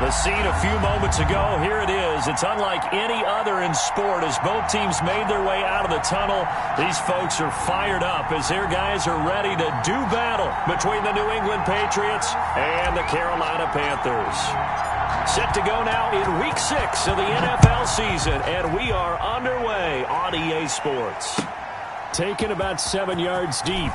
The scene a few moments ago, here it is. It's unlike any other in sport as both teams made their way out of the tunnel. These folks are fired up as their guys are ready to do battle between the New England Patriots and the Carolina Panthers. Set to go now in Week 6 of the NFL season, and we are underway on EA Sports. Taken about 7 yards deep.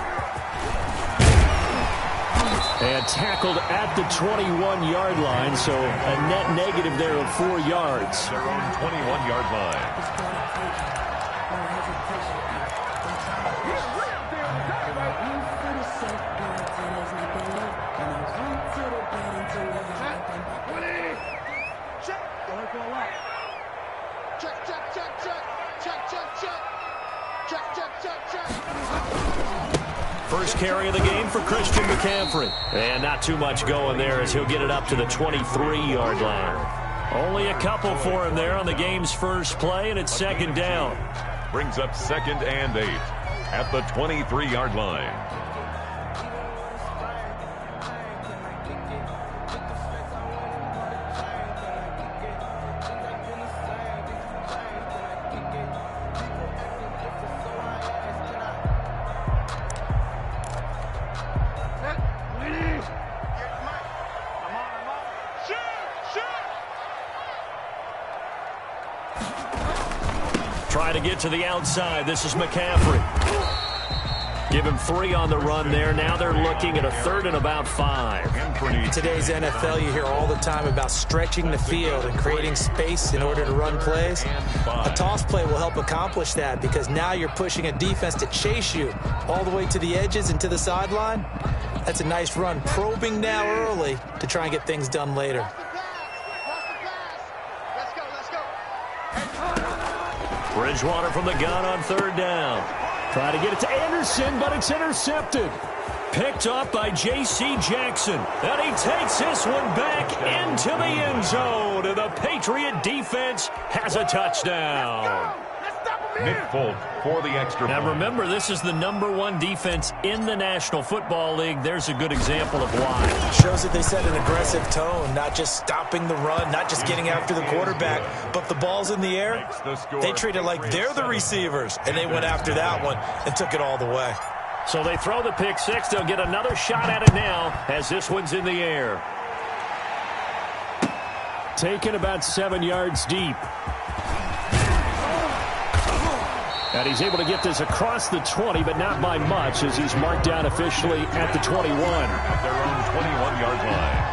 And tackled at the 21-yard line, so a net negative there of 4 yards. Their own 21-yard line. First carry of the game for Christian McCaffrey. And not too much going there as he'll get it up to the 23-yard line. Only a couple for him there on the game's first play, and it's second down. Brings up 2nd and 8 at the 23-yard line. Try to get to the outside. This is McCaffrey. Give him 3 on the run there. Now they're looking at a 3rd and about 5. In today's NFL, you hear all the time about stretching the field and creating space in order to run plays. A toss play will help accomplish that because now you're pushing a defense to chase you all the way to the edges and to the sideline. That's a nice run, probing now early to try and get things done later. Bridgewater from the gun on 3rd down. Try to get it to Anderson, but it's intercepted. Picked off by J.C. Jackson. And he takes this one back into the end zone. And the Patriot defense has a touchdown. Nick Folk for the extra point. Now remember, this is the #1 defense in the National Football League. There's a good example of why. Shows that they set an aggressive tone, not just stopping the run, not just getting after the quarterback, but the ball's in the air. They treat it like they're the receivers, and they went after that one and took it all the way. So they throw the pick six. They'll get another shot at it now as this one's in the air. Taken about 7 yards deep. And he's able to get this across the 20, but not by much as he's marked down officially at the 21. At their own 21-yard line.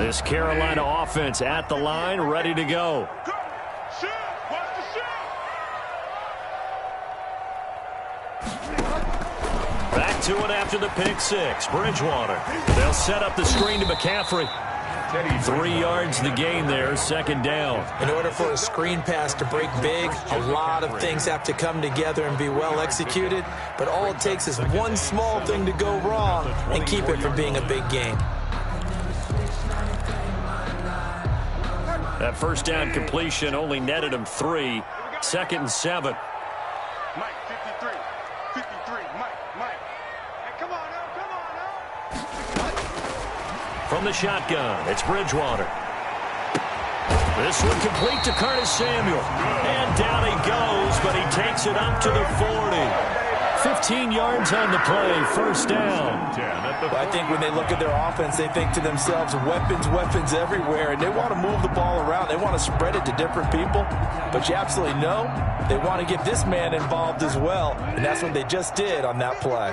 This Carolina offense at the line, ready to go. Back to it after the pick six. Bridgewater. They'll set up the screen to McCaffrey. 3 yards the gain there, second down. In order for a screen pass to break big, a lot of things have to come together and be well executed, but all it takes is one small thing to go wrong and keep it from being a big gain. That first down completion only netted him 3. 2nd and 7. Mike, 53, Mike. Hey, come on now. From the shotgun, it's Bridgewater. This one complete to Curtis Samuel. And down he goes, but he takes it up to the 40. 15 yards on the play, first down. Well, I think when they look at their offense, they think to themselves, weapons everywhere, and they want to move the ball around. They want to spread it to different people, but you absolutely know they want to get this man involved as well, and that's what they just did on that play.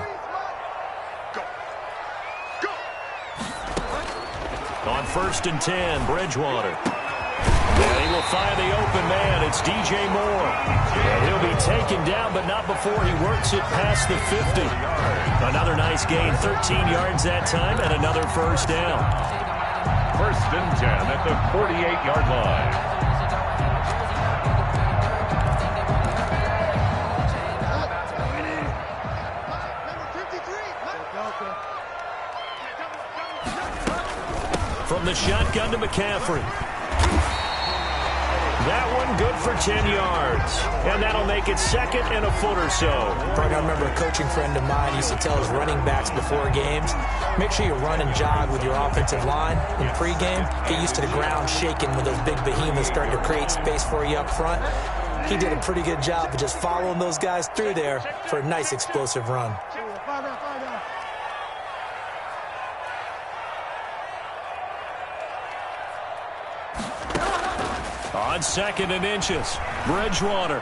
On 1st and 10, Bridgewater. And he will find the open man. It's DJ Moore. And he'll be taken down, but not before he works it past the 50. Another nice gain, 13 yards that time, and another first down. 1st and 10 at the 48-yard line. From the shotgun to McCaffrey. That one good for 10 yards. And that'll make it 2nd and a foot or so. Partner, I remember a coaching friend of mine used to tell his running backs before games, make sure you run and jog with your offensive line in pregame. Get used to the ground shaking when those big behemoths start to create space for you up front. He did a pretty good job of just following those guys through there for a nice explosive run. On 2nd and inches, Bridgewater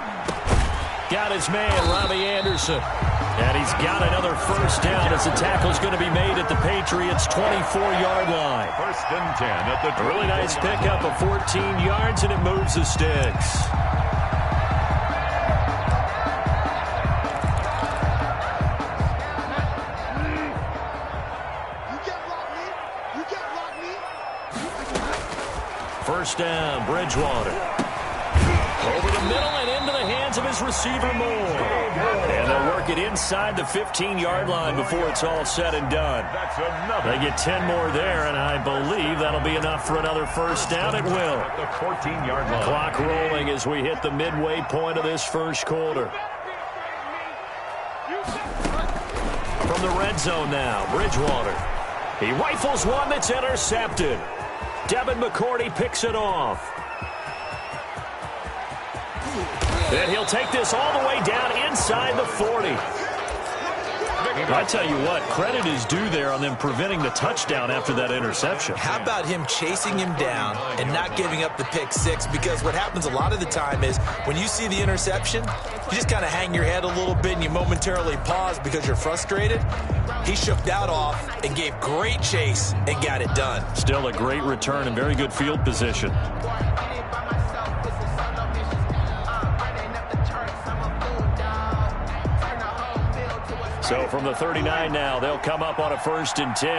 got his man, Robbie Anderson. And he's got another first down as the tackle's going to be made at the Patriots' 24-yard line. 1st and 10 at the A really nice pickup of 14 yards, and it moves the sticks. First down, Bridgewater. Over the middle and into the hands of his receiver, Moore. And they'll work it inside the 15-yard line before it's all said and done. That's another. They get 10 more there, and I believe that'll be enough for another first down. It will. At the 14-yard line. Clock rolling as we hit the midway point of this first quarter. From the red zone now, Bridgewater. He rifles one that's intercepted. Devin McCourty picks it off. And he'll take this all the way down inside the 40. I tell you what, credit is due there on them preventing the touchdown after that interception. How about him chasing him down and not giving up the pick six? Because what happens a lot of the time is when you see the interception, you just kind of hang your head a little bit and you momentarily pause because you're frustrated. He shook that off and gave great chase and got it done. Still a great return and very good field position. So from the 39 now, they'll come up on a 1st and 10.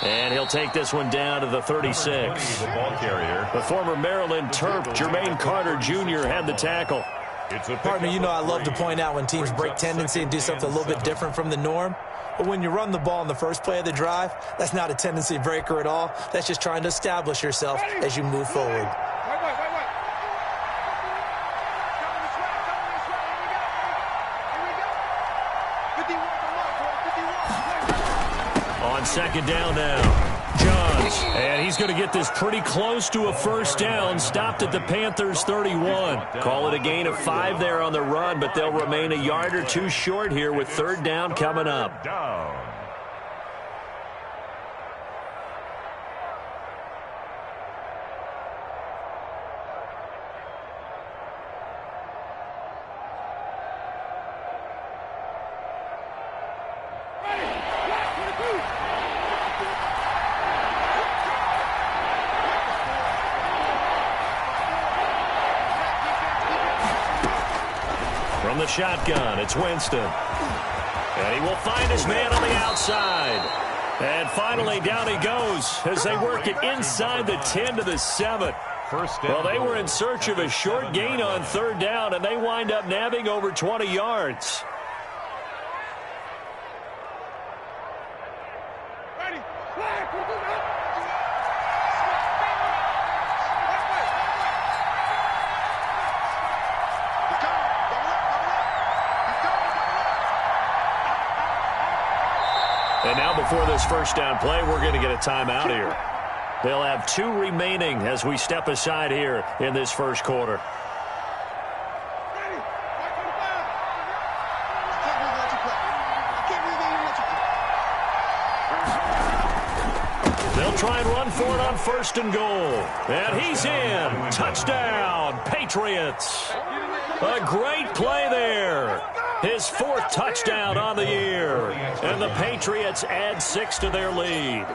And he'll take this one down to the 36. The ball carrier. The former Maryland Terp, Jermaine Carter Jr. had the tackle. Partner, you know I love to point out when teams break tendency and do something a little bit different from the norm. But when you run the ball in the first play of the drive, that's not a tendency breaker at all. That's just trying to establish yourself as you move forward. On 2nd down now. Johns, and he's going to get this pretty close to a first down. Stopped at the Panthers' 31. Call it a gain of 5 there on the run, but they'll remain a yard or two short here with 3rd down coming up. Down. From the shotgun, it's Winston. And he will find his man on the outside. And finally, down he goes as they work it inside the 10 to the 7. Well, they were in search of a short gain on 3rd down, and they wind up nabbing over 20 yards. And now before this first down play, we're going to get a timeout here. They'll have 2 remaining as we step aside here in this first quarter. They'll try and run for it on 1st and goal. And he's in. Touchdown, Patriots. A great play there. His 4th touchdown on the year. And the Patriots add 6 to their lead.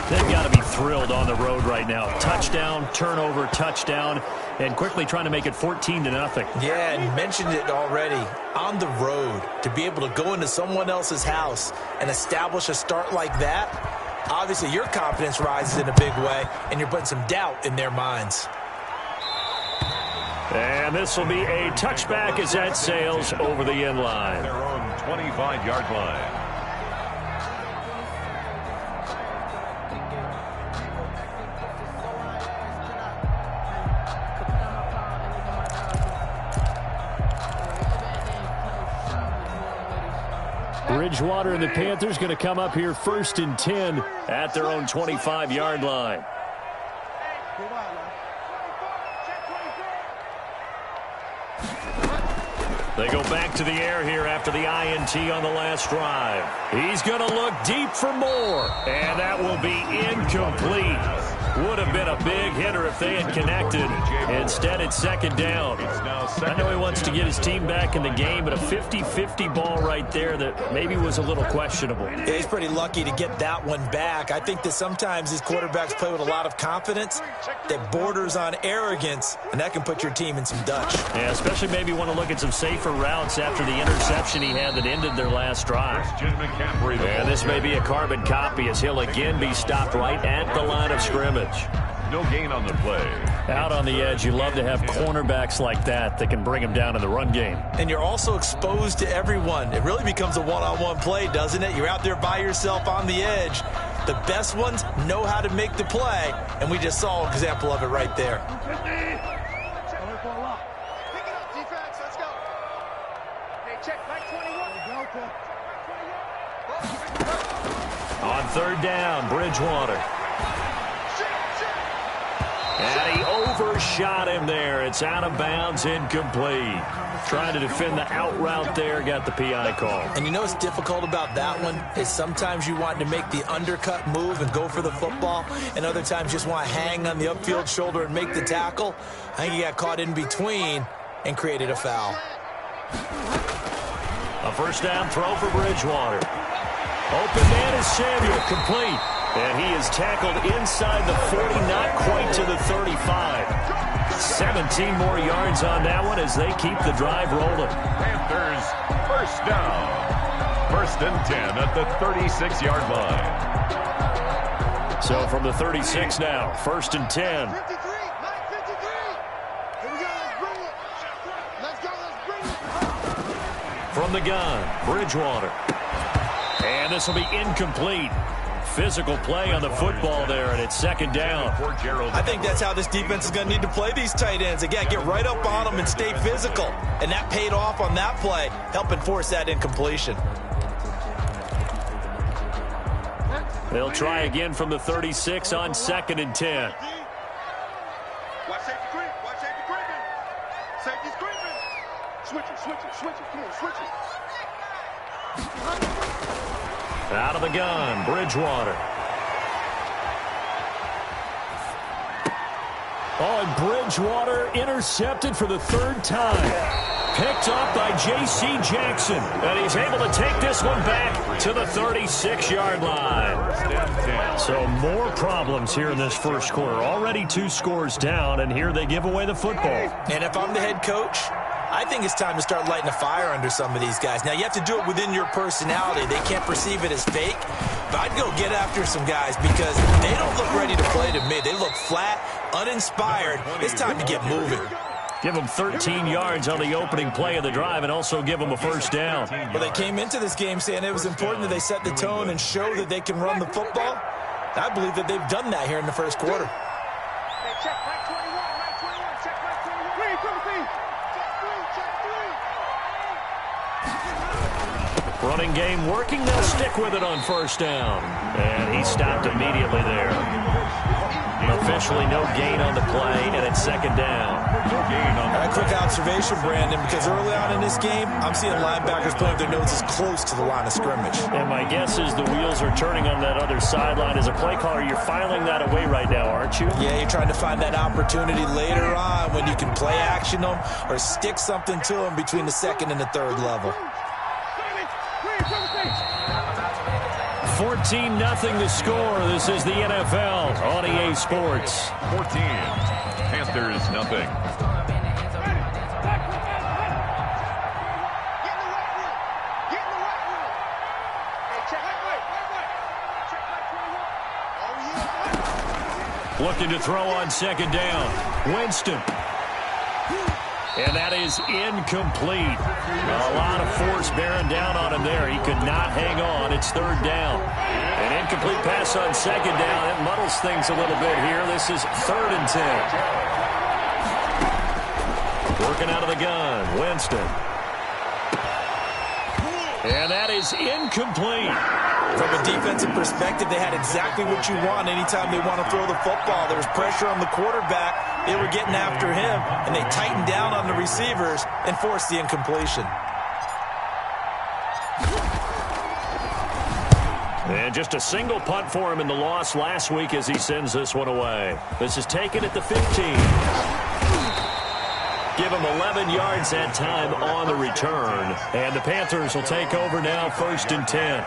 They've got to be thrilled on the road right now. Touchdown, turnover, touchdown, and quickly trying to make it 14-0. Yeah, and mentioned it already. On the road, to be able to go into someone else's house and establish a start like that, obviously your confidence rises in a big way, and you're putting some doubt in their minds. And this will be a touchback as that sails over the end line. Their own 25-yard line. Bridgewater and the Panthers going to come up here 1st and 10 at their own 25-yard line. They go back to the air here after the INT on the last drive. He's going to look deep for more, and that will be incomplete. Would have been a big hitter if they had connected. Instead, it's 2nd down. I know he wants to get his team back in the game, but a 50-50 ball right there that maybe was a little questionable. Yeah, he's pretty lucky to get that one back. I think that sometimes these quarterbacks play with a lot of confidence that borders on arrogance, and that can put your team in some Dutch. Yeah, especially maybe want to look at some safer routes after the interception he had that ended their last drive. And this may be a carbon copy as he'll again be stopped right at the line of scrimmage. No gain on the play. Out on the edge, you love to have cornerbacks like that can bring them down in the run game. And you're also exposed to everyone. It really becomes a one-on-one play, doesn't it? You're out there by yourself on the edge. The best ones know how to make the play, and we just saw an example of it right there. On 3rd down, Bridgewater. And he overshot him there. It's out of bounds, incomplete. Trying to defend the out route there, got the PI call. And you know what's difficult about that one is sometimes you want to make the undercut move and go for the football, and other times just want to hang on the upfield shoulder and make the tackle. I think he got caught in between and created a foul. A 1st down throw for Bridgewater. Open man is Samuel, complete. And he is tackled inside the 40, not quite to the 35. 17 more yards on that one as they keep the drive rolling. Panthers, 1st down. 1st and 10 at the 36-yard line. So from the 36 now, 1st and 10. 53, Mike, 53. Here we go, let's bring it. Let's go, let's bring it. From the gun, Bridgewater. And this will be incomplete. Physical play on the football there, and it's 2nd down. I think that's how this defense is going to need to play these tight ends. Again, get right up on them and stay physical. And that paid off on that play, helping force that incompletion. They'll try again from the 36 on 2nd and 10. Watch safety creep. Watch safety creeping. Safety's creeping. Switch it, switch it, switch it. Come on, switch it. Out of the gun, Bridgewater. Oh, and Bridgewater intercepted for the 3rd time. Picked up by J.C. Jackson. And he's able to take this one back to the 36-yard line. So more problems here in this 1st quarter. Already 2 scores down, and here they give away the football. And if I'm the head coach, I think it's time to start lighting a fire under some of these guys. Now, you have to do it within your personality. They can't perceive it as fake. But I'd go get after some guys because they don't look ready to play to me. They look flat, uninspired. It's time to get moving. Give them 13 yards on the opening play of the drive and also give them a 1st down. Well, they came into this game saying it was important that they set the tone and show that they can run the football. I believe that they've done that here in the 1st quarter. Hey, check Mike 21, Mike 21, check Mike 21. Where you coming, Steve? Check 3, check 3. Running game working. They'll stick with it on 1st down. And he stopped immediately there. Officially no gain on the play, and it's 2nd down. A quick observation, Brandon, because early on in this game, I'm seeing linebackers playing their noses close to the line of scrimmage. And my guess is the wheels are turning on that other sideline. As a play caller, you're filing that away right now, aren't you? Yeah, you're trying to find that opportunity later on when you can play action them or stick something to them between the 2nd and the 3rd level. 14-0 the score. This is the NFL on EA Sports. 14. Panthers, nothing. Looking to throw on 2nd down. Winston. And that is incomplete. A lot of force bearing down on him there. He could not hang on. It's third down. An incomplete pass on second down. It muddles things a little bit here. This is 3rd and 10. Working out of the gun. Winston. And that is incomplete. From a defensive perspective, they had exactly what you want anytime they want to throw the football. There was pressure on the quarterback. They were getting after him, and they tightened down on the receivers and forced the incompletion. And just a single punt for him in the loss last week as he sends this one away. This is taken at the 15. Give him 11 yards that time on the return. And the Panthers will take over now, 1st and 10.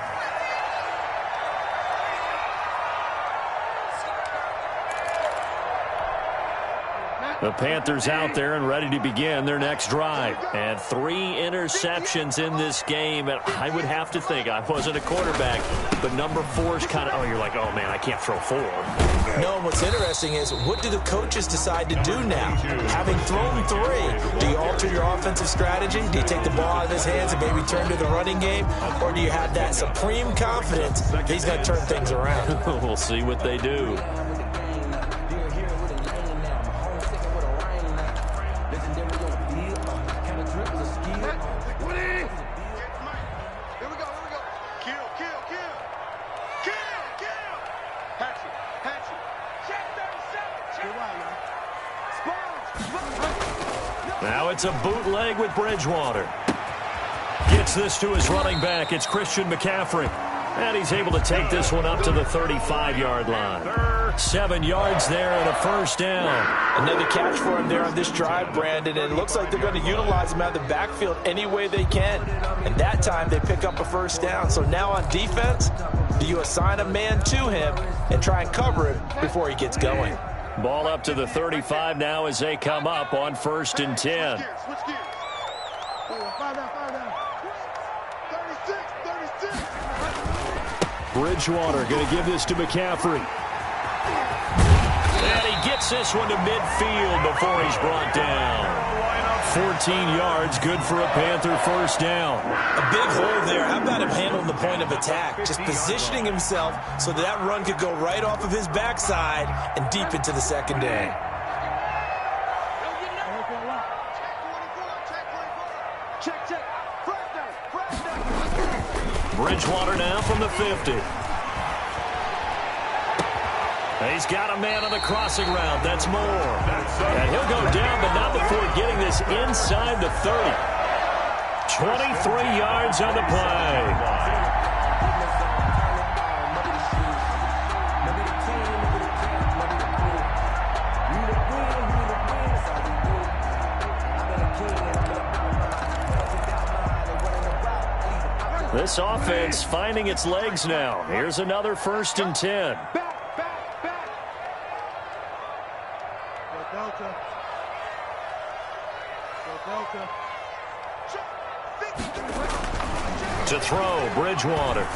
The Panthers out there and ready to begin their next drive. And 3 interceptions in this game. And I would have to think, I wasn't a quarterback, but number 4 is kind of, you're like, oh, man, I can't throw 4. No, and what's interesting is, what do the coaches decide to do now? Having thrown 3, do you alter your offensive strategy? Do you take the ball out of his hands and maybe turn to the running game? Or do you have that supreme confidence that he's going to turn things around? We'll see what they do. Now it's a bootleg with Bridgewater. Gets this to his running back. It's Christian McCaffrey. And he's able to take this one up to the 35-yard line. 7 yards there and a 1st down. Another catch for him there on this drive, Brandon. And it looks like they're going to utilize him out of the backfield any way they can. And that time they pick up a 1st down. So now on defense, do you assign a man to him and try and cover him before he gets going? Ball up to the 35 now as they come up on 1st and 10. Switch gears. 5 down. 36. Bridgewater going to give this to McCaffrey. And he gets this one to midfield before he's brought down. 14 yards, good for a Panther 1st down. A big hole there. How about him handling the point of attack? Just positioning himself so that run could go right off of his backside and deep into the secondary. Check. First down. Bridgewater now from the 50. He's got a man on the crossing route. That's Moore. And he'll go down, but not before getting this inside the 30. 23 yards on the play. This offense finding its legs now. Here's another 1st and 10. To throw, Bridgewater.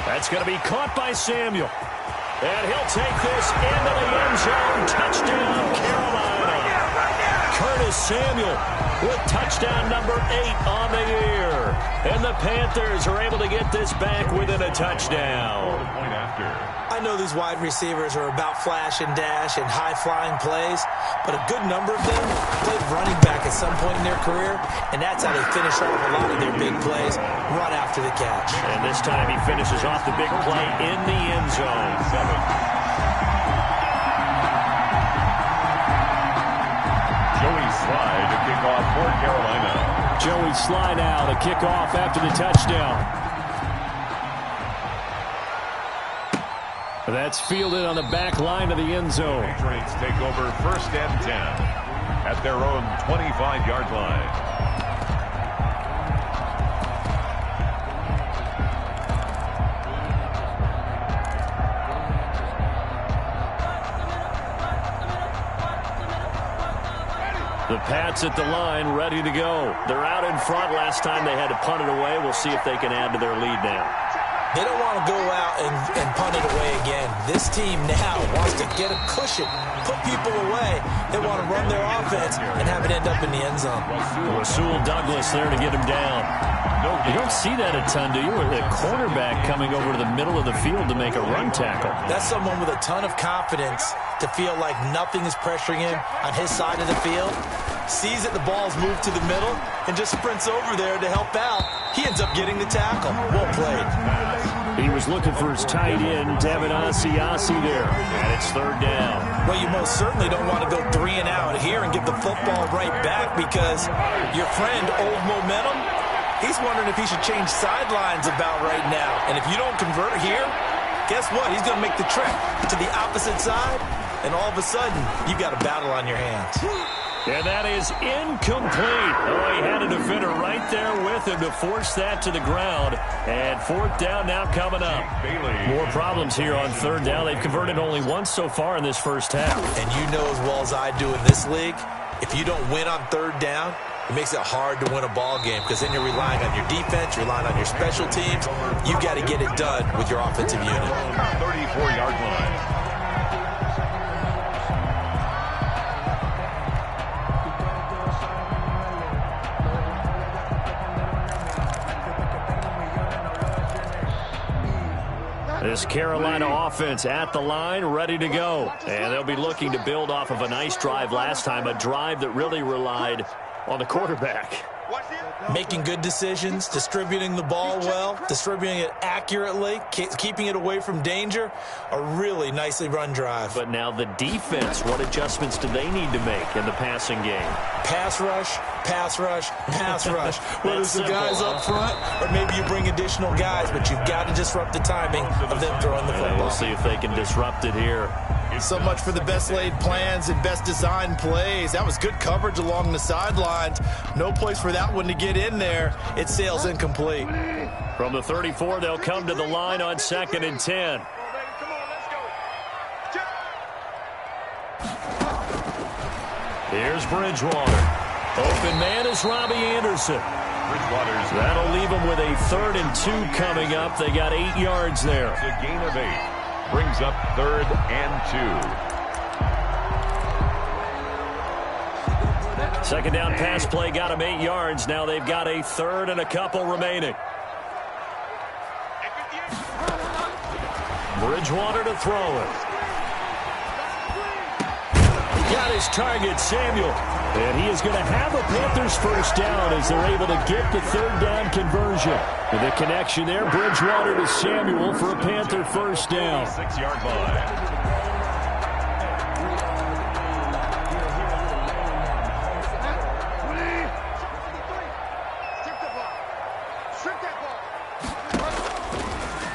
That's going to be caught by Samuel. And he'll take this into the end zone. Touchdown, Carolina. Curtis Samuel with touchdown number 8 on the year. And the Panthers are able to get this back within a touchdown. I know these wide receivers are about flash and dash and high-flying plays, but a good number of them played running back at some point in their career, and that's how they finish off a lot of their big plays, run after the catch. And this time he finishes off the big play in the end zone. Joey Slye to kick off for Carolina. Joey Slye now to kick off after the touchdown. That's fielded on the back line of the end zone. Patriots take over 1st and 10 at their own 25-yard line. The Pats at the line, ready to go. They're out in front. Last time they had to punt it away. We'll see if they can add to their lead now. They don't want to go out and punt it away again. This team now wants to get a cushion, put people away. They want to run their offense and have it end up in the end zone. Rasul Douglas there to get him down. You don't see that a ton, do you? With a cornerback coming over to the middle of the field to make a run tackle. That's someone with a ton of confidence to feel like nothing is pressuring him on his side of the field. Sees that the ball's moved to the middle and just sprints over there to help out. He ends up getting the tackle. Well played. He was looking for his tight end, Devin Asiasi there. And it's third down. Well, you most certainly don't want to go 3 and out here and give the football right back because your friend, Old Momentum, he's wondering if he should change sidelines about right now. And if you don't convert here, guess what? He's going to make the trek to the opposite side, and all of a sudden, you've got a battle on your hands. And that is incomplete. Oh, he had a defender right there with him to force that to the ground. And fourth down now coming up. More problems here on third down. They've converted only once so far in this first half. And you know as well as I do in this league, if you don't win on third down, it makes it hard to win a ball game because then you're relying on your defense, you're relying on your special teams. You've got to get it done with your offensive unit. 34-yard line. This Carolina offense at the line, ready to go. And they'll be looking to build off of a nice drive last time, a drive that really relied on the quarterback. Making good decisions, distributing the ball well, distributing it accurately, keeping it away from danger. A really nicely run drive. But now the defense, what adjustments do they need to make in the passing game? Pass rush, pass rush, pass rush. Whether it's the guys up front or maybe you bring additional guys, but you've got to disrupt the timing of them throwing the football. We'll see if they can disrupt it here. So much for the best laid plans and best designed plays. That was good coverage along the sidelines. No place for that one to get in there. It sails incomplete. From the 34, they'll come to the line on 2nd and 10. Here's Bridgewater. Open man is Robbie Anderson. That'll leave them with a 3rd and 2 coming up. They got 8 yards there. It's a gain of 8. Brings up 3rd and 2. Second down pass play got them 8 yards. Now they've got a 3rd and a couple remaining. Bridgewater to throw it. Got his target, Samuel. And he is going to have a Panthers first down as they're able to get the 3rd down conversion. With the connection there, Bridgewater to Samuel for a Panther first down. 6-yard line.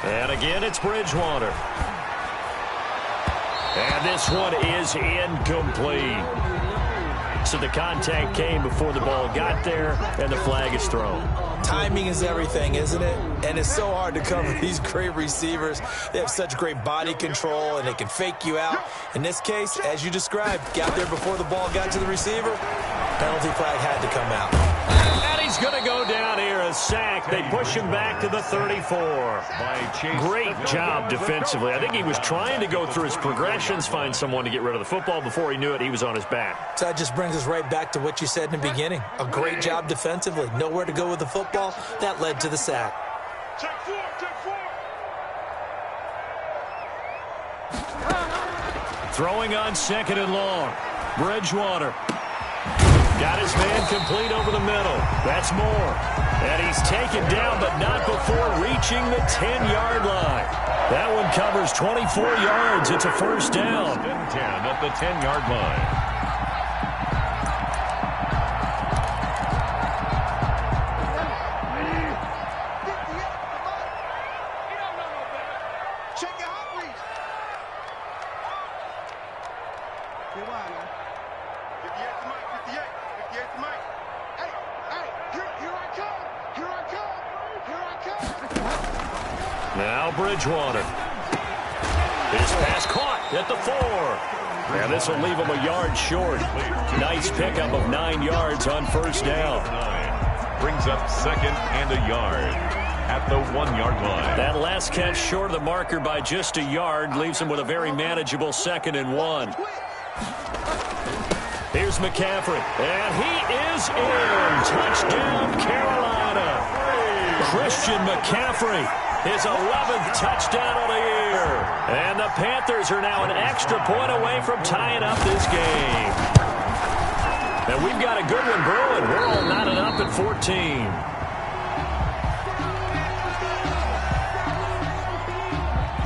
And again, it's Bridgewater. And this one is incomplete. So the contact came before the ball got there, and the flag is thrown. Timing is everything, isn't it? And it's so hard to cover these great receivers. They have such great body control, and they can fake you out. In this case, as you described, got there before the ball got to the receiver. Penalty flag had to come out. And he's going to go down here, a sack. They push him back to the 34. Great job defensively. I think he was trying to go through his progressions, find someone to get rid of the football. Before he knew it, he was on his back. So that just brings us right back to what you said in the beginning. A great job defensively. Nowhere to go with the football. That led to the sack. Check 4, check 4. Throwing on 2nd and long. Bridgewater. Got his man complete over the middle. That's Moore. And he's taken down, but not before reaching the 10-yard line. That one covers 24 yards. It's a first down. 10 at the 10-yard line. Now Bridgewater. His pass caught at the 4. And this will leave him a yard short. Nice pickup of 9 yards on first down. Brings up 2nd and a yard. at the 1-yard line. That last catch short of the marker by just a yard leaves him with a very manageable 2nd and 1. Here's McCaffrey, and he is in. Touchdown, Carolina. Christian McCaffrey, his 11th touchdown of the year. And the Panthers are now an extra point away from tying up this game. And we've got a good one brewing. We're all knotted up at 14.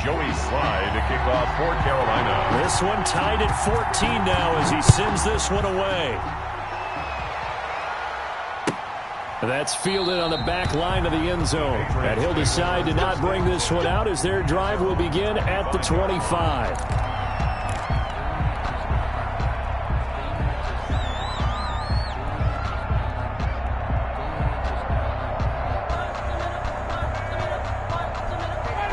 Joey Slide to kick off for Carolina. This one tied at 14 now as he sends this one away. That's fielded on the back line of the end zone. And he'll decide to not bring this one out as their drive will begin at the 25.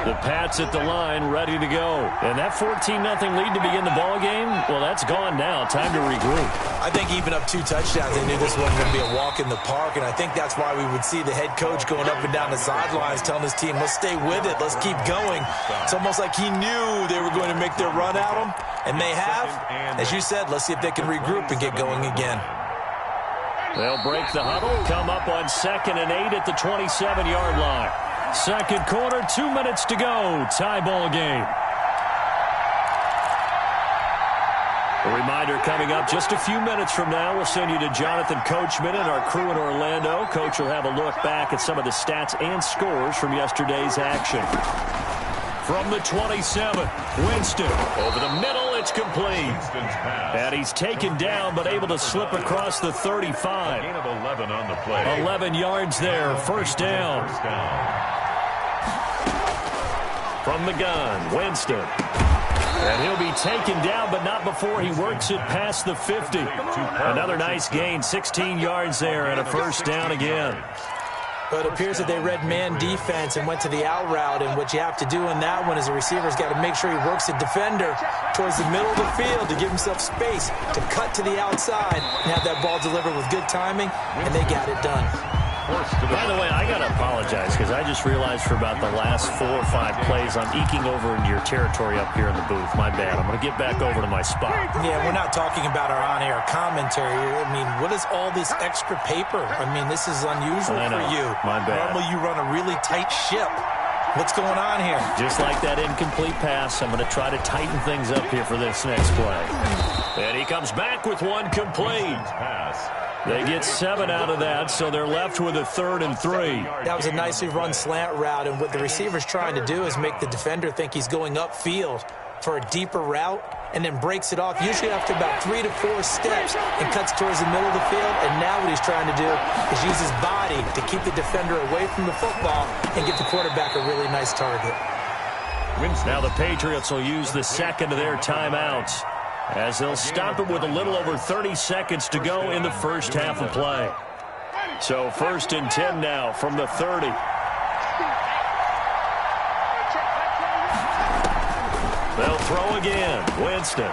The Pats at the line, ready to go. And that 14-0 lead to begin the ball game, well, that's gone now. Time to regroup. I think even up 2 touchdowns, they knew this wasn't going to be a walk in the park, and I think that's why we would see the head coach going up and down the sidelines telling his team, let's stay with it, let's keep going. It's almost like he knew they were going to make their run at him, and they have. As you said, let's see if they can regroup and get going again. They'll break the huddle, come up on 2nd and 8 at the 27-yard line. Second quarter, 2 minutes to go. Tie ball game. A reminder coming up just a few minutes from now. We'll send you to Jonathan Coachman and our crew in Orlando. Coach will have a look back at some of the stats and scores from yesterday's action. From the 27, Winston. Over the middle, it's complete. And he's taken down, but able to slip across the 35. Gain of 11 on the play. 11 yards there, first down. From the gun, Winston. And he'll be taken down, but not before he works it past the 50. Another nice gain, 16 yards there, and a first down again. But it appears that they read man defense and went to the out route, and what you have to do in that one is the receiver's got to make sure he works the defender towards the middle of the field to give himself space to cut to the outside and have that ball delivered with good timing, and they got it done. By the way, I got to apologize because I just realized for about the last 4 or 5 plays I'm eking over into your territory up here in the booth. My bad. I'm going to get back over to my spot. Yeah, we're not talking about our on-air commentary. I mean, what is all this extra paper? I mean, this is unusual for you. My bad. Normally you run a really tight ship. What's going on here? Just like that incomplete pass, I'm going to try to tighten things up here for this next play. And he comes back with one complete. They get 7 out of that, so they're left with a 3rd and 3. That was a nicely run slant route, and what the receiver's trying to do is make the defender think he's going upfield for a deeper route and then breaks it off, usually after about 3 to 4 steps, and cuts towards the middle of the field. And now what he's trying to do is use his body to keep the defender away from the football and get the quarterback a really nice target. Now the Patriots will use the second of their timeouts, as they'll stop it with a little over 30 seconds to go in the first half of play. So 1st and 10 now from the 30. They'll throw again. Winston.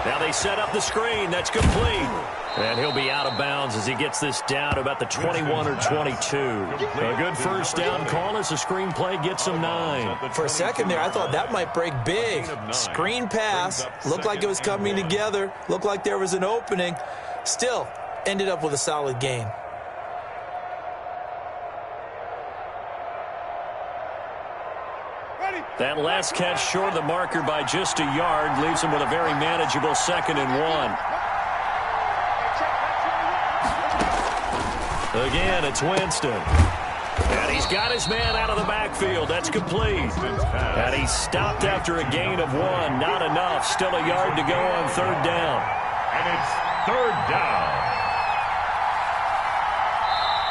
Now they set up the screen. That's complete. And he'll be out of bounds as he gets this down to about the 21 or 22. A good first down call as the screen play gets him 9. For a second there, I thought that might break big. Screen pass. Looked like it was coming together. Looked like there was an opening. Still, ended up with a solid gain. That last catch short of the marker by just a yard leaves him with a very manageable 2nd and 1. Again, it's Winston. And he's got his man out of the backfield. That's complete. And he's stopped after a gain of 1. Not enough. Still a yard to go on 3rd down. And it's 3rd down.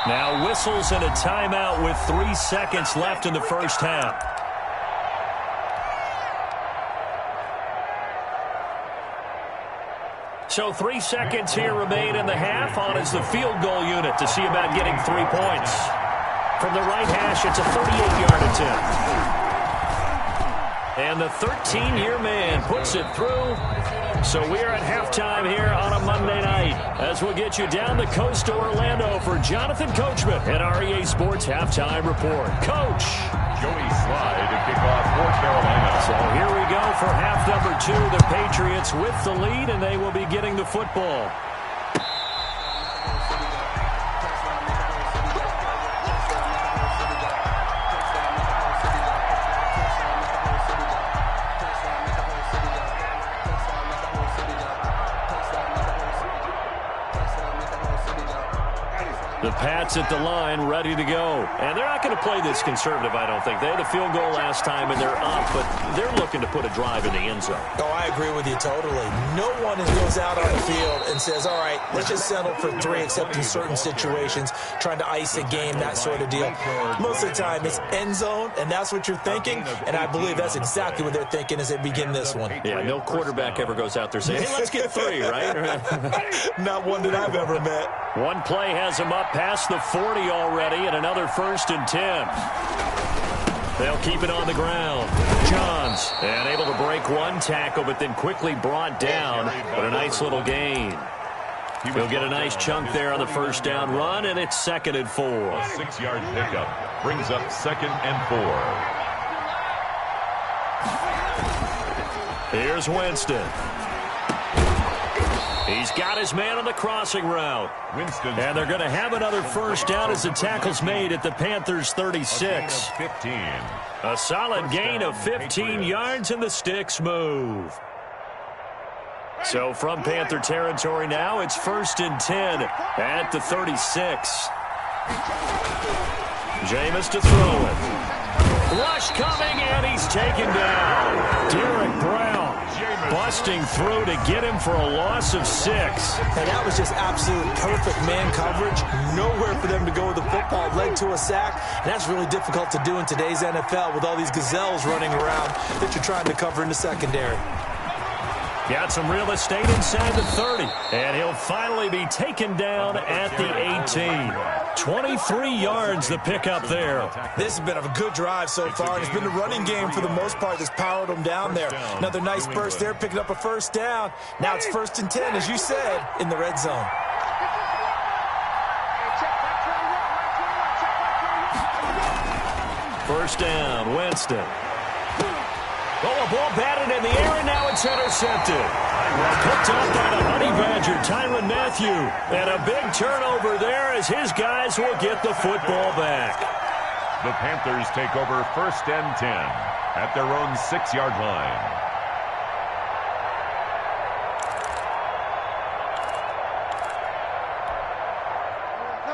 Now whistles and a timeout with 3 seconds left in the first half. So 3 seconds here remain in the half. On is the field goal unit to see about getting 3 points. From the right hash, it's a 38-yard attempt. And the 13-year man puts it through So we are at halftime here on a Monday night as we'll get you down the coast to Orlando for Jonathan Coachman and our EA Sports Halftime Report. Coach. Joey Slide to kick off for Carolina. So here we go for half number 2. The Patriots with the lead, and they will be getting the football. The Pats at the line, ready to go. And they're not going to play this conservative, I don't think. They had a field goal last time, and they're up, but they're looking to put a drive in the end zone. Oh, I agree with you totally. No one goes out on the field and says, all right, let's just settle for 3, except in certain situations, trying to ice a game, that sort of deal. Most of the time, it's end zone, and that's what you're thinking, and I believe that's exactly what they're thinking as they begin this one. Yeah, no quarterback ever goes out there saying, hey, let's get 3, right? Not one that I've ever met. One play has them up past the 40 already, and another 1st and 10. They'll keep it on the ground. Johns, and able to break one tackle, but then quickly brought down. But a nice little gain. He'll get a nice chunk there on the first down run, and it's 2nd and 4. A 6-yard pickup brings up 2nd and 4. Here's Winston. He's got his man on the crossing route. And they're going to have another first down as the tackle's made at the Panthers' 36. 15. A solid gain of 15 yards, and the sticks move. So from Panther territory now, it's 1st and 10 at the 36. Jameis to throw it. Rush coming, and he's taken down. Derek Brown busting through to get him for a loss of 6. And that was just absolute perfect man coverage. Nowhere for them to go with the football. Led to a sack. And that's really difficult to do in today's NFL with all these gazelles running around that you're trying to cover in the secondary. Got some real estate inside the 30. And he'll finally be taken down at the 18. 23 yards the pickup there. This has been a good drive so far. It's been the running game for the most part that's powered them down there. Another nice burst there, picking up a first down. Now it's 1st and 10, as you said, in the red zone. First down, Winston. Oh, a ball batted in the air, and now it's intercepted. Picked up by the Honey Badger, Tyrann Mathieu. And a big turnover there as his guys will get the football back. The Panthers take over 1st and 10 at their own 6-yard line.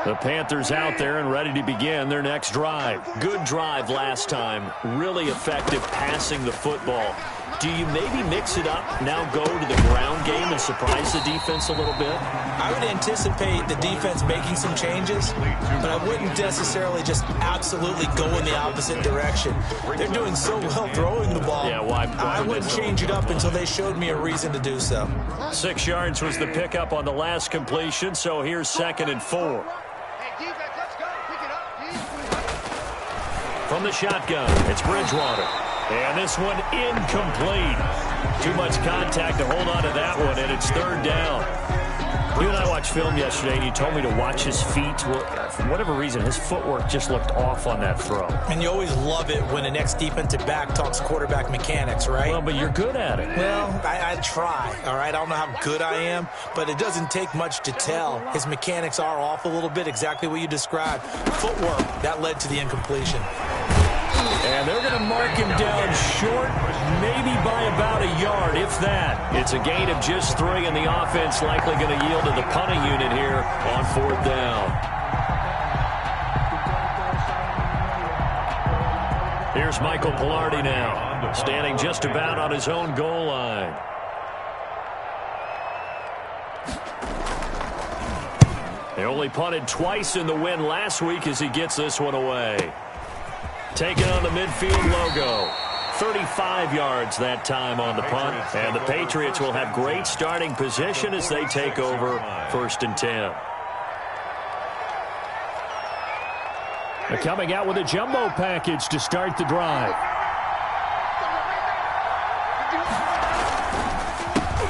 The Panthers out there and ready to begin their next drive. Good drive last time. Really effective passing the football. Do you maybe mix it up, now go to the ground game and surprise the defense a little bit? I would anticipate the defense making some changes, but I wouldn't necessarily just absolutely go in the opposite direction. They're doing so well throwing the ball. Yeah, why I wouldn't change it up until they showed me a reason to do so. 6 yards was the pickup on the last completion, so here's 2nd and 4. From the shotgun, it's Bridgewater. And this one incomplete. Too much contact to hold on to that one, and it's 3rd down. You and I watched film yesterday, and you told me to watch his feet. Well, for whatever reason, his footwork just looked off on that throw. And you always love it when the next defensive back talks quarterback mechanics, right? Well, but you're good at it. Well, I try, all right? I don't know how good I am, but it doesn't take much to tell. His mechanics are off a little bit, exactly what you described. Footwork, that led to the incompletion. And they're going to mark him down short, maybe by about a yard, if that. It's a gain of just 3, and the offense likely going to yield to the punting unit here on 4th down. Here's Michael Pilardi now, standing just about on his own goal line. They only punted twice in the win last week as he gets this one away. Taking on the midfield logo. 35 yards that time on the punt. And the Patriots will have great starting position as they take over 1st and 10. They're coming out with a jumbo package to start the drive.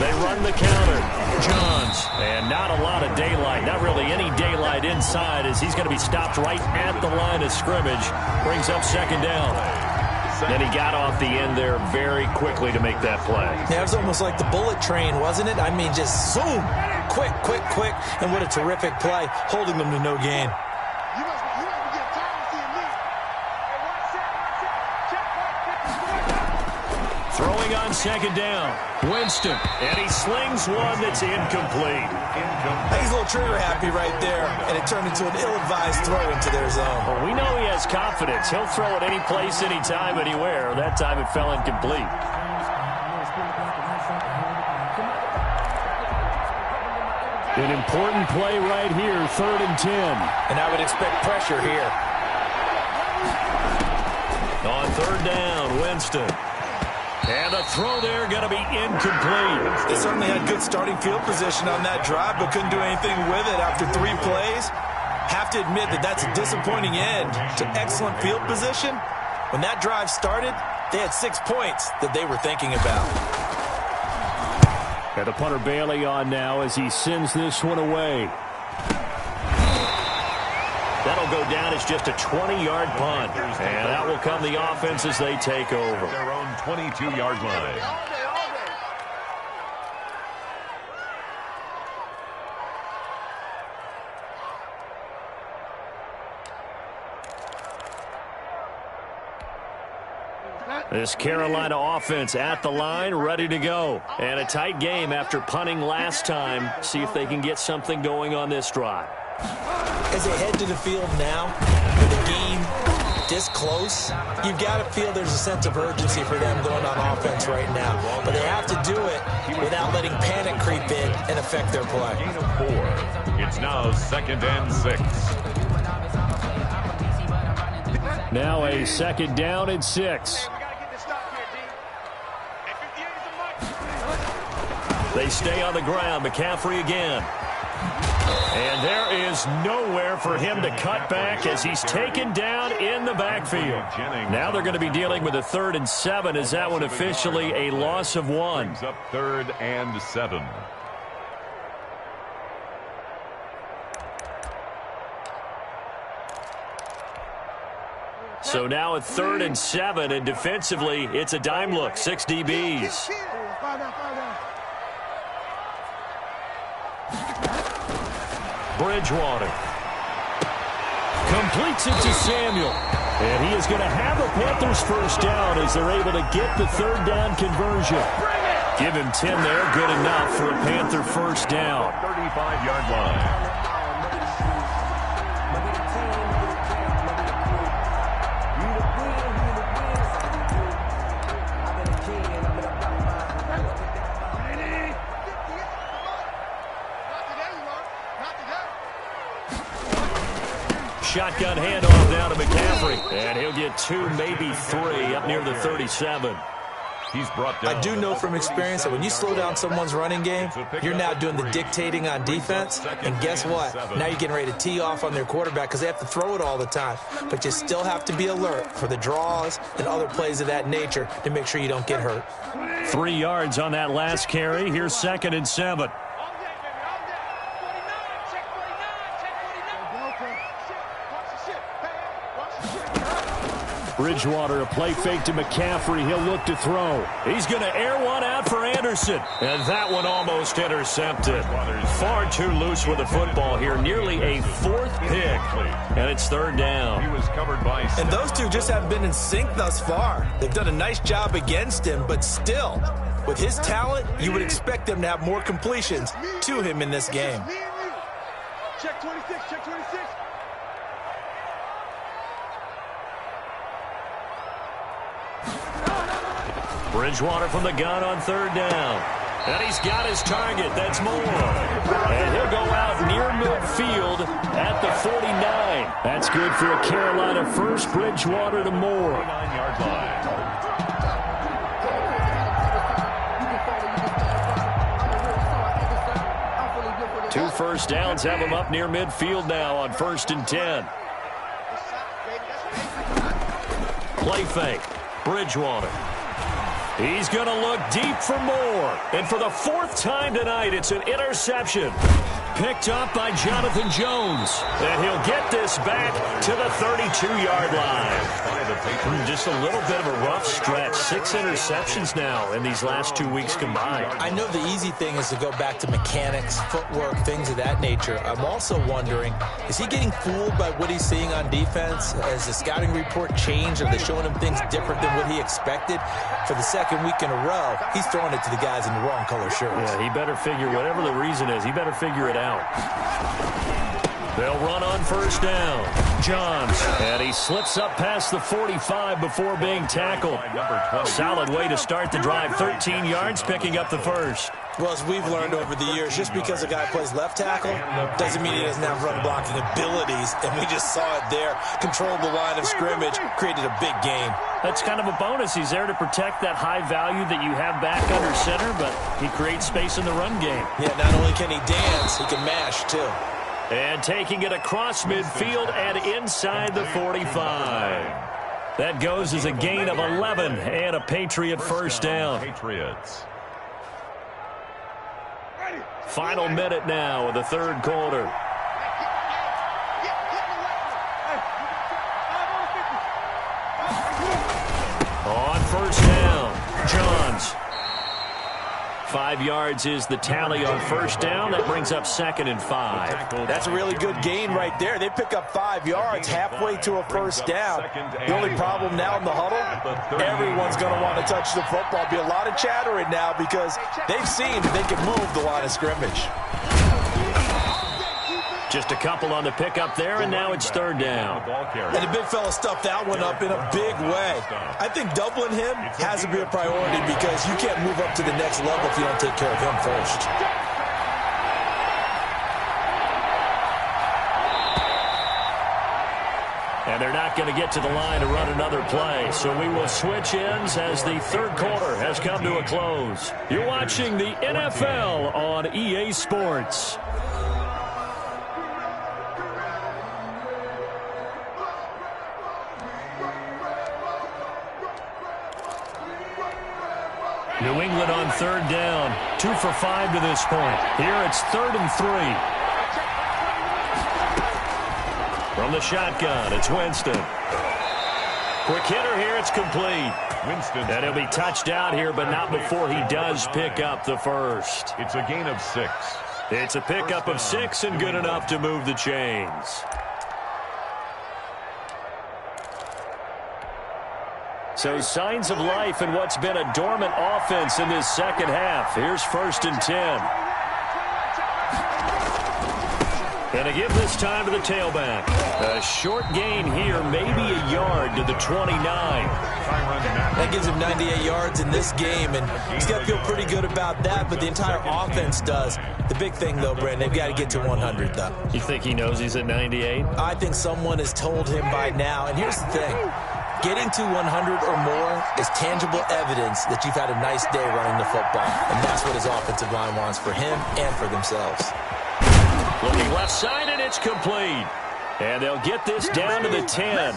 They run the counter. Johns. And not a lot of daylight. Not really any daylight inside as he's going to be stopped right at the line of scrimmage. Brings up second down. And he got off the end there very quickly to make that play. Yeah, it was almost like the bullet train, wasn't it? I mean, just zoom. Quick, quick, quick. And what a terrific play, holding them to no gain. Throwing on second down. Winston. And he slings one that's incomplete. He's a little trigger happy right there, and it turned into an ill-advised throw into their zone. Well, we know he has confidence. He'll throw it any place, anytime, anywhere. That time it fell incomplete. An important play right here, 3rd and 10. And I would expect pressure here. On 3rd down, Winston. And the throw there going to be incomplete. They certainly had good starting field position on that drive, but couldn't do anything with it after 3 plays. Have to admit that that's a disappointing end to excellent field position. When that drive started, they had 6 points that they were thinking about. And the punter Bailey on now as he sends this one away. That'll go down as just a 20-yard punt. And that will come the offense as they take over. Their own 22-yard line. This Carolina offense at the line, ready to go. And a tight game after punting last time. See if they can get something going on this drive. As they head to the field now, with the game this close, you've got to feel there's a sense of urgency for them going on offense right now. But they have to do it without letting panic creep in and affect their play. Gain of 4. It's now 2nd and 6. Now a 2nd down and 6. They stay on the ground. McCaffrey again. And there is nowhere for him to cut back as he's taken down in the backfield. Now they're going to be dealing with a 3rd and 7. Is that one officially a loss of 1? Brings up 3rd and 7. So now a 3rd and 7, and defensively, it's a dime look. 6 DBs. Bridgewater completes it to Samuel. And he is going to have a Panthers first down as they're able to get the 3rd down conversion. Give him 10 there, good enough for a Panther first down. 35-yard line. Shotgun handoff now to McCaffrey. And he'll get 2, maybe 3 up near the 37. He's brought down. I do know from experience that when you slow down someone's running game, you're now doing the dictating on defense. And guess what? Now you're getting ready to tee off on their quarterback because they have to throw it all the time. But you still have to be alert for the draws and other plays of that nature to make sure you don't get hurt. 3 yards on that last carry. Here's 2nd and 7. Bridgewater, a play fake to McCaffrey. He'll look to throw. He's going to air one out for Anderson. And that one almost intercepted. Far too loose with the football here. Nearly a 4th pick. And it's 3rd down. He was covered by. And those two just haven't been in sync thus far. They've done a nice job against him, but still, with his talent, you would expect them to have more completions to him in this game. Check 26, check 26. Bridgewater from the gun on 3rd down. And he's got his target. That's Moore. And he'll go out near midfield at the 49. That's good for a Carolina first. Bridgewater to Moore. 9-yard line. Two first downs have him up near midfield now on 1st and 10. Play fake. Bridgewater. He's going to look deep for more. And for the fourth time tonight, it's an interception. Picked up by Jonathan Jones. And he'll get this back to the 32-yard line. Just a little bit of a rough stretch. 6 interceptions now in these last 2 weeks combined. I know the easy thing is to go back to mechanics, footwork, things of that nature. I'm also wondering, is he getting fooled by what he's seeing on defense? Has the scouting report changed? Are they showing him things different than what he expected? For the second week in a row, he's throwing it to the guys in the wrong color shirts. Yeah, he better figure, whatever the reason is, he better figure it out. They'll run on first down. Johns, and he slips up past the 45 before being tackled. Solid way to start the drive. 13 yards, picking up the first. Well, as we've learned over the years, just because a guy plays left tackle doesn't mean he doesn't have run blocking abilities, and we just saw it there. Controlled the line of scrimmage, created a big game. That's kind of a bonus. He's there to protect that high value that you have back under center, but he creates space in the run game. Yeah, not only can he dance, he can mash, too. And taking it across midfield and inside the 45. That goes as a gain of 11 and a Patriot first down. Patriots. Final minute now of the third quarter. On first down, Johns. 5 yards is the tally on first down. That brings up 2nd and 5. That's a really good gain right there. They pick up 5 yards halfway to a first down. The only problem now in the huddle, everyone's going to want to touch the football. Be a lot of chattering now because they've seen that they can move the line of scrimmage. Just a couple on the pickup there, and now it's third down. And the big fella stuffed that one up in a big way. I think doubling him has to be a priority because you can't move up to the next level if you don't take care of him first. And they're not going to get to the line to run another play. So we will switch ends as the third quarter has come to a close. You're watching the NFL on EA Sports. New England on third down. 2 for 5 to this point. Here it's 3rd and 3. From the shotgun, it's Winston. Quick hitter here, it's complete. Winston. And he'll be touched out here, but not before he does pick up the first. It's a gain of 6. It's a pickup of 6 and good enough to move the chains. So signs of life in what's been a dormant offense in this second half. Here's 1st and 10. And to give this time to the tailback. A short gain here, maybe a yard to the 29. That gives him 98 yards in this game, and he's got to feel pretty good about that, but the entire offense does. The big thing, though, Brandon, they've got to get to 100, though. You think he knows he's at 98? I think someone has told him by now, and here's the thing. Getting to 100 or more is tangible evidence that you've had a nice day running the football, and that's what his offensive line wants for him and for themselves. Looking left side, and it's complete. And they'll get this down to the 10.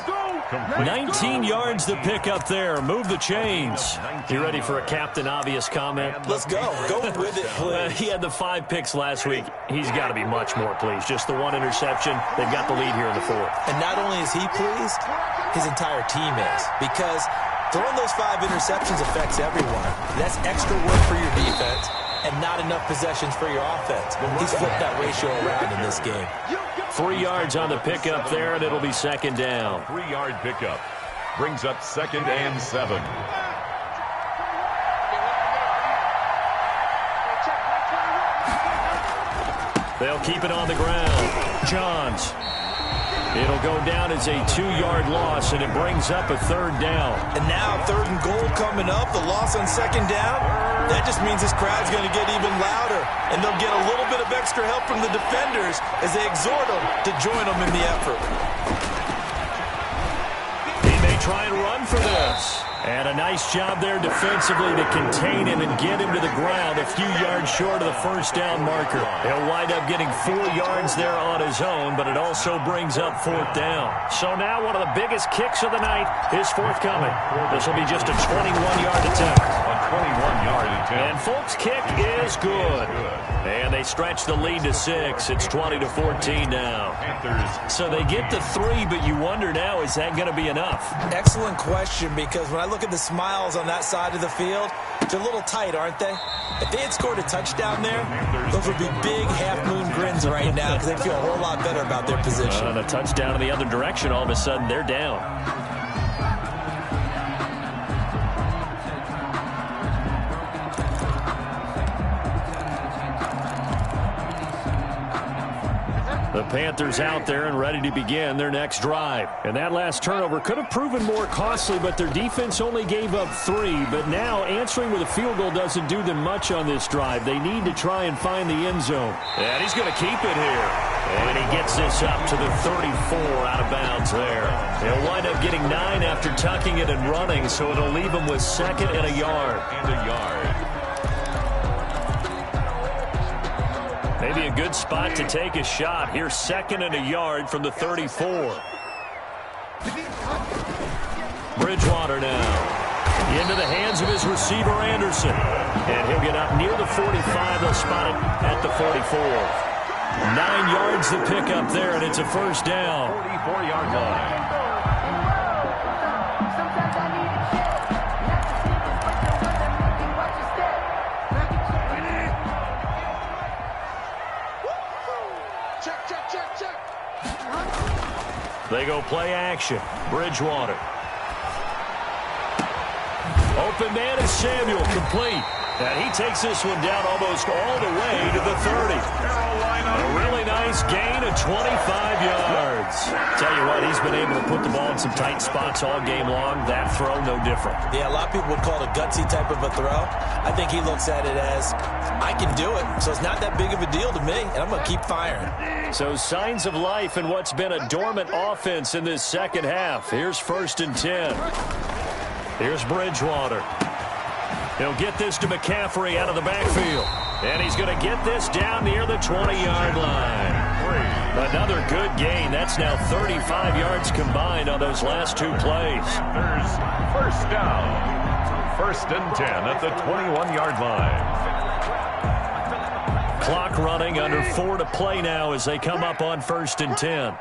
19 yards to pick up there. Move the chains. You ready for a Captain Obvious comment? Let's go. Go with it, please. He had the 5 picks last week. He's got to be much more pleased. Just the 1 interception. They've got the lead here in the 4th. And not only is he pleased, his entire team is. Because throwing those 5 interceptions affects everyone. That's extra work for your defense and not enough possessions for your offense. He's flipped that ratio around in this game. 3 yards on the pickup there, and it'll be 2nd down. 3-yard pickup. Brings up 2nd and 7. They'll keep it on the ground. Johns. It'll go down as a 2-yard loss, and it brings up a 3rd down. And now 3rd and goal coming up. The loss on 2nd down. That just means this crowd's going to get even louder. And they'll get a little bit of extra help from the defenders as they exhort them to join them in the effort. He may try and run for this. And a nice job there defensively to contain him and get him to the ground a few yards short of the first down marker. He'll wind up getting 4 yards there on his own, but it also brings up 4th down. So now one of the biggest kicks of the night is forthcoming. This will be just a 21-yard attempt. A 21-yard attempt. And Folk's kick is good. And they stretch the lead to 6. It's 20-14 now. So they get to 3, but you wonder now, is that going to be enough? Excellent question, because when I look at the smiles on that side of the field, they're a little tight, aren't they? If they had scored a touchdown there, those would be big half-moon grins right now because they feel a whole lot better about their position. And a touchdown in the other direction, all of a sudden they're down. The Panthers out there and ready to begin their next drive. And that last turnover could have proven more costly, but their defense only gave up 3. But now answering with a field goal doesn't do them much on this drive. They need to try and find the end zone. And he's going to keep it here. And he gets this up to the 34 out of bounds there. He'll wind up getting 9 after tucking it and running, so it'll leave him with 2nd and a yard. Maybe a good spot to take a shot. Here's 2nd and a yard from the 34. Bridgewater now. Into the hands of his receiver, Anderson. And he'll get up near the 45. They'll spot it at the 44. 9 yards to pick up there, and it's a first down. 44-yard line. They go play action. Bridgewater. Open man is Samuel, complete. And he takes this one down almost all the way to the 30. A really nice gain of 25 yards. Tell you what, he's been able to put the ball in some tight spots all game long. That throw, no different. Yeah, a lot of people would call it a gutsy type of a throw. I think he looks at it as, I can do it, so it's not that big of a deal to me, and I'm going to keep firing. So signs of life in what's been a dormant offense in this second half. Here's 1st and 10. Here's Bridgewater. He'll get this to McCaffrey out of the backfield. And he's going to get this down near the 20-yard line. Another good gain. That's now 35 yards combined on those last 2 plays. There's first down. 1st and 10 at the 21-yard line. Clock running, under 4 to play now as they come up on 1st and 10.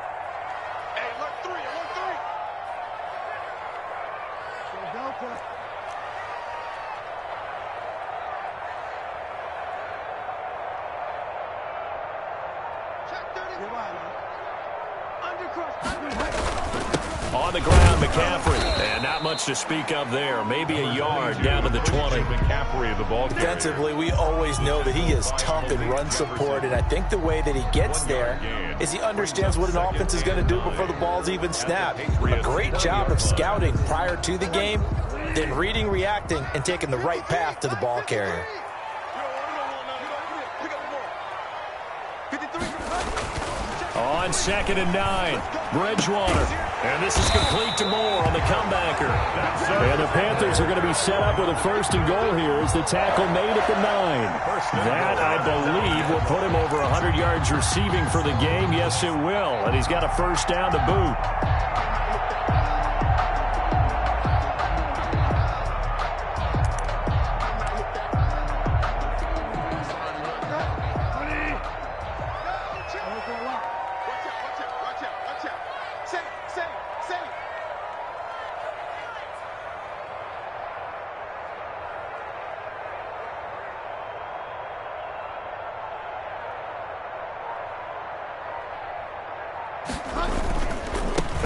On the ground, McCaffrey. And not much to speak of there. Maybe a yard down to the 20. McCaffrey, the ball carrier. Defensively, we always know that he is tough in run support, and I think the way that he gets there is he understands what an offense is going to do before the ball's even snapped. A great job of scouting prior to the game, then reading, reacting, and taking the right path to the ball carrier. On 2nd and 9, Bridgewater. And this is complete to Moore on the comebacker. And the Panthers are going to be set up with a 1st and goal here as the tackle made at the 9. That, I believe, will put him over 100 yards receiving for the game. Yes, it will. And he's got a 1st down to boot.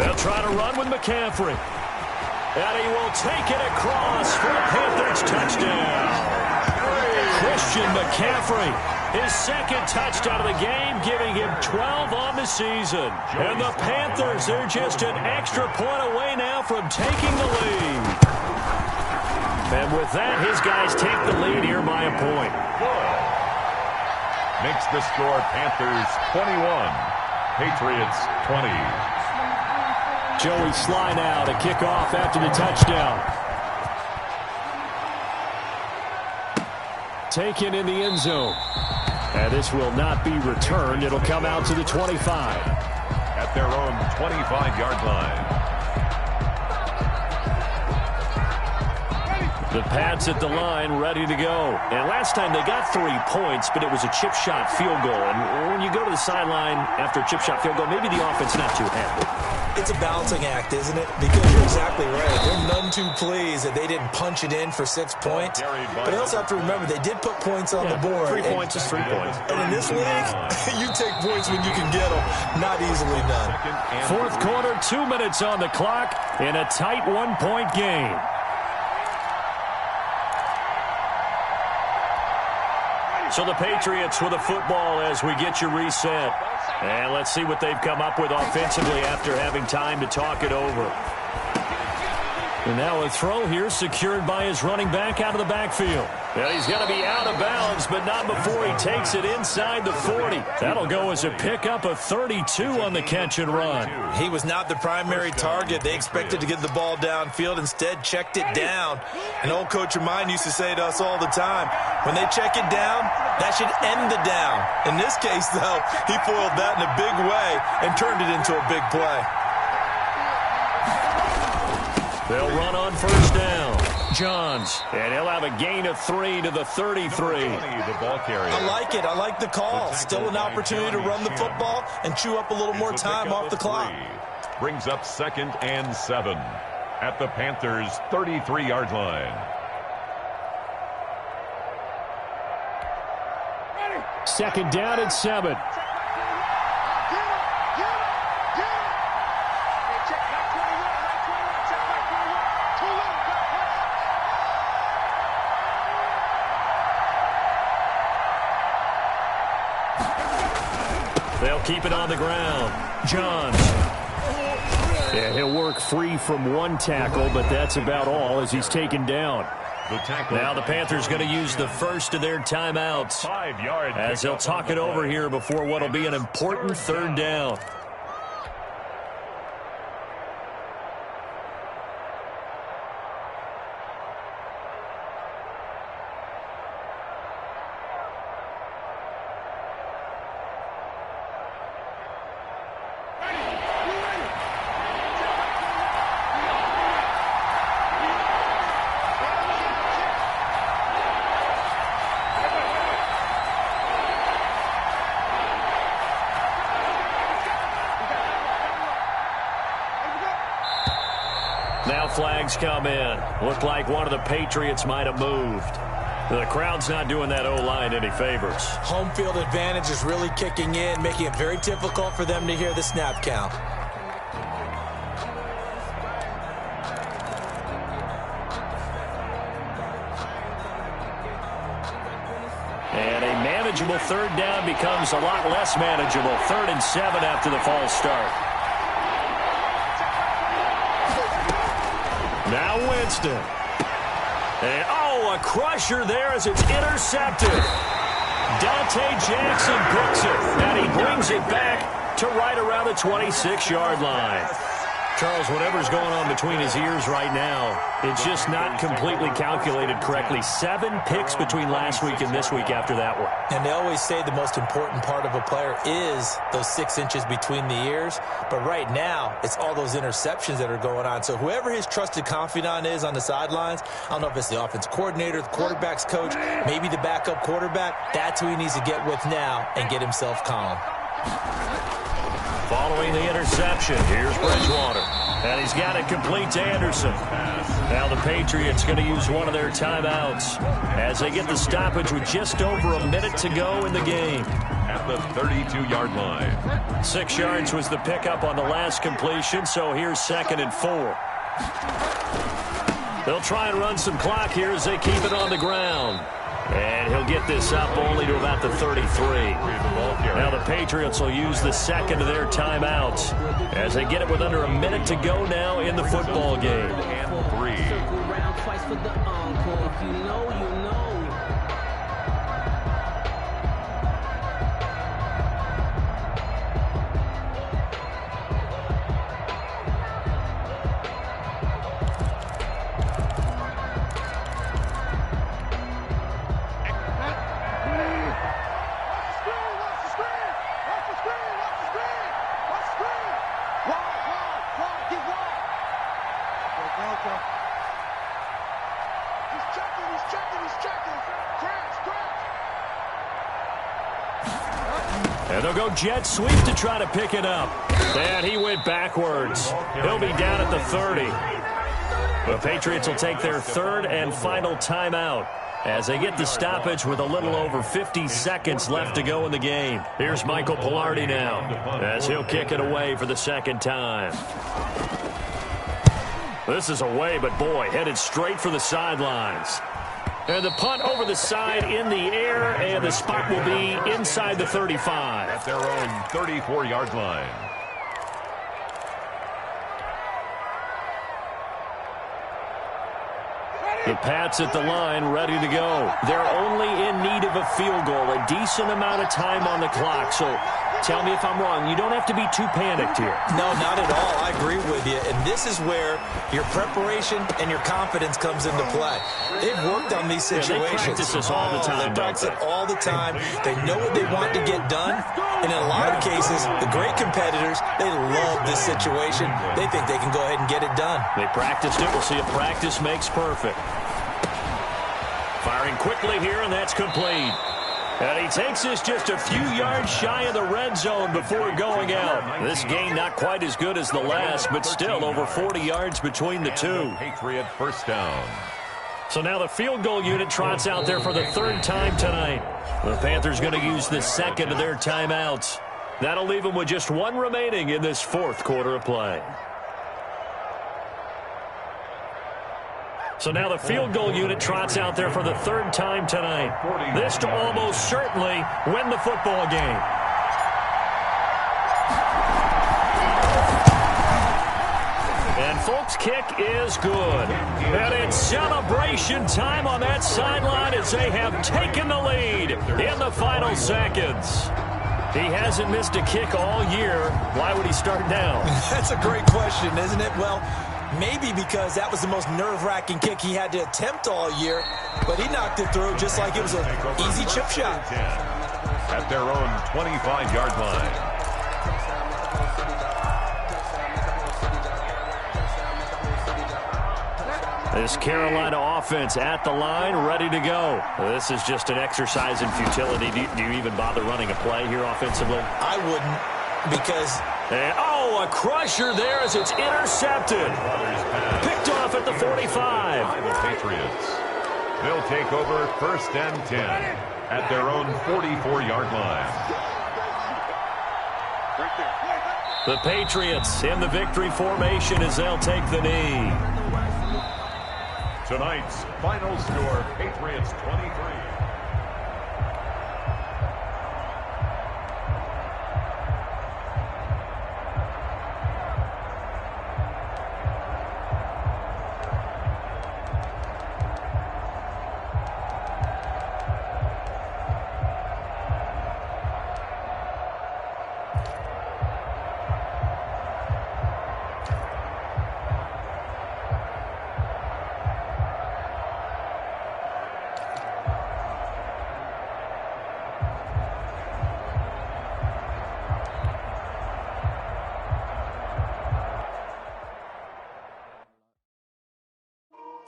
They'll try to run with McCaffrey. And he will take it across for a Panthers touchdown. Christian McCaffrey, his 2nd touchdown of the game, giving him 12 on the season. And the Panthers, they're just an extra point away now from taking the lead. And with that, his guys take the lead here by a point. Makes the score Panthers 21, Patriots 20. Joey Sly now to kick off after the touchdown. taken in the end zone. And this will not be returned. It'll come out to the 25. At their own 25-yard line. The Pats at the line, ready to go. And last time they got 3 points, but it was a chip shot field goal. And when you go to the sideline after a chip shot field goal, maybe the offense not too happy. It's a balancing act, isn't it? Because you're exactly right. They're none too pleased that they didn't punch it in for 6 points. But they also have to remember they did put points on the board. 3 points is 3 points. And in this league, you take points when you can get them. Not easily done. Fourth quarter, 2 minutes on the clock in a tight 1-point game. So the Patriots with a football as we get you reset. And let's see what they've come up with offensively after having time to talk it over. And now a throw here secured by his running back out of the backfield. And he's going to be out of bounds, but not before he takes it inside the 40. That'll go as a pickup of 32 on the catch and run. He was not the primary target. They expected to get the ball downfield. Instead, checked it down. An old coach of mine used to say to us all the time, when they check it down, that should end the down. In this case, though, he foiled that in a big way and turned it into a big play. They'll run on first down. Johns, and he'll have a gain of 3 to the 33. I like it. I like the call. Still an opportunity to run the football and chew up a little more time off the clock. Brings up 2nd and 7 at the Panthers' 33-yard line. Second down and 7. They'll keep it on the ground. Johns. Yeah, he'll work free from one tackle, but that's about all as he's taken down. Now the Panthers going to use the first of their timeouts as they'll talk it over here before what will be an important third down. Now flags come in. Looked like one of the Patriots might have moved. The crowd's not doing that O-line any favors. Home field advantage is really kicking in, making it very difficult for them to hear the snap count. And a manageable third down becomes a lot less manageable. 3rd and 7 after the false start. Now Winston. And, a crusher there as it's intercepted. Dante Jackson picks it, and he brings it back to right around the 26-yard line. Charles, whatever's going on between his ears right now, it's just not completely calculated correctly. 7 picks between last week and this week after that one. And they always say the most important part of a player is those 6 inches between the ears. But right now, it's all those interceptions that are going on. So whoever his trusted confidant is on the sidelines, I don't know if it's the offense coordinator, the quarterback's coach, maybe the backup quarterback, that's who he needs to get with now and get himself calm. Following the interception, here's Bridgewater. And he's got it complete to Anderson. Now the Patriots going to use one of their timeouts as they get the stoppage with just over a minute to go in the game. At the 32-yard line. 6 yards was the pickup on the last completion, so here's 2nd and 4. They'll try and run some clock here as they keep it on the ground. And he'll get this up only to about the 33. Now the Patriots will use the second of their timeouts as they get it with under a minute to go now in the football game. And 3. bro. He's checking. Crash. And they'll go jet sweep to try to pick it up. And he went backwards. He'll be down at the 30. The Patriots will take their third and final timeout as they get the stoppage with a little over 50 seconds left to go in the game. Here's Michael Pilardi now as he'll kick it away for the second time. This is away, but boy, headed straight for the sidelines. And the punt over the side in the air, and the spot will be inside the 35. At their own 34-yard line. The Pats at the line, ready to go. They're only in need of a field goal, a decent amount of time on the clock. So tell me if I'm wrong. You don't have to be too panicked here. No, not at all. I agree with you. And this is where your preparation and your confidence comes into play. They've worked on these situations. Yeah, they practice this all the time. They practice it all the time. They know what they want to get done. And in a lot of cases, the great competitors, they love this situation. They think they can go ahead and get it done. They practiced it. We'll see if practice makes perfect. Firing quickly here, and that's complete. And he takes this just a few yards shy of the red zone before going out. This game not quite as good as the last, but still over 40 yards between the two. Patriot first down. So now the field goal unit trots out there for the third time tonight. The Panthers going to use the second of their timeouts. That'll leave them with just one remaining in this fourth quarter of play. So now the field goal unit trots out there for the third time tonight. This to almost certainly win the football game. And folks, kick is good. And it's celebration time on that sideline as they have taken the lead in the final seconds. He hasn't missed a kick all year. Why would he start now? That's a great question, isn't it? Well, maybe because that was the most nerve-wracking kick he had to attempt all year, but he knocked it through just like it was an easy chip shot. At their own 25-yard line. This Carolina offense at the line, ready to go. This is just an exercise in futility. Do you even bother running a play here offensively? I wouldn't, because... a crusher there as it's intercepted. Picked off at the 45. The Patriots. They'll take over first and 10 at their own 44-yard line. The Patriots in the victory formation as they'll take the knee. Tonight's final score, Patriots 23.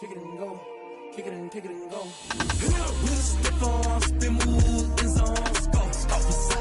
Kick it and go. Kick it and go. With a stiff arm, spin move, and zones, go.